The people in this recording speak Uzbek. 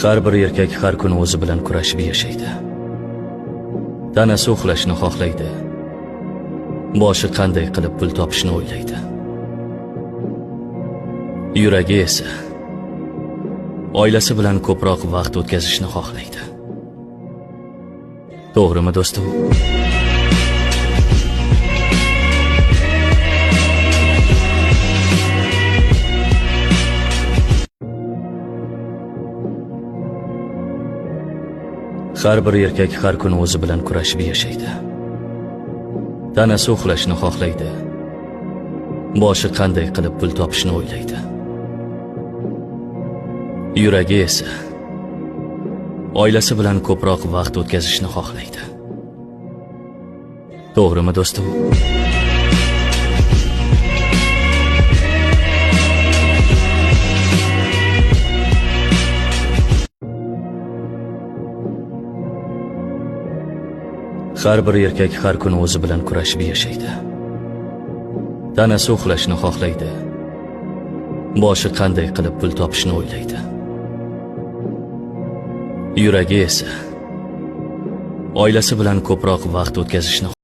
Har bir erkak har kuni o'zi bilan kurashib yashaydi. Tanasi uxlashni xohlaydi. Boshi qanday qilib pul topishni o'ylaydi. Yuragi esa oilasi bilan ko'proq vaqt o'tkazishni xohlaydi. To'g'rimi do'stim? Har bir erkak har kuni o'zi bilan kurashib yashaydi. Tanasi uxlashni xohlaydi. Boshi qanday qilib pul topishni o'ylaydi. Yuragi esa oilasi bilan ko'proq vaqt o'tkazishni xohlaydi. To'g'rimi do'stim? Har bir erkak har kuni o'zi bilan kurashib yashaydi. Tanasi uxlashni xohlaydi. Boshi qanday qilib pul topishni o'ylaydi. Yuragi esa oilasi bilan ko'proq vaqt o'tkazishni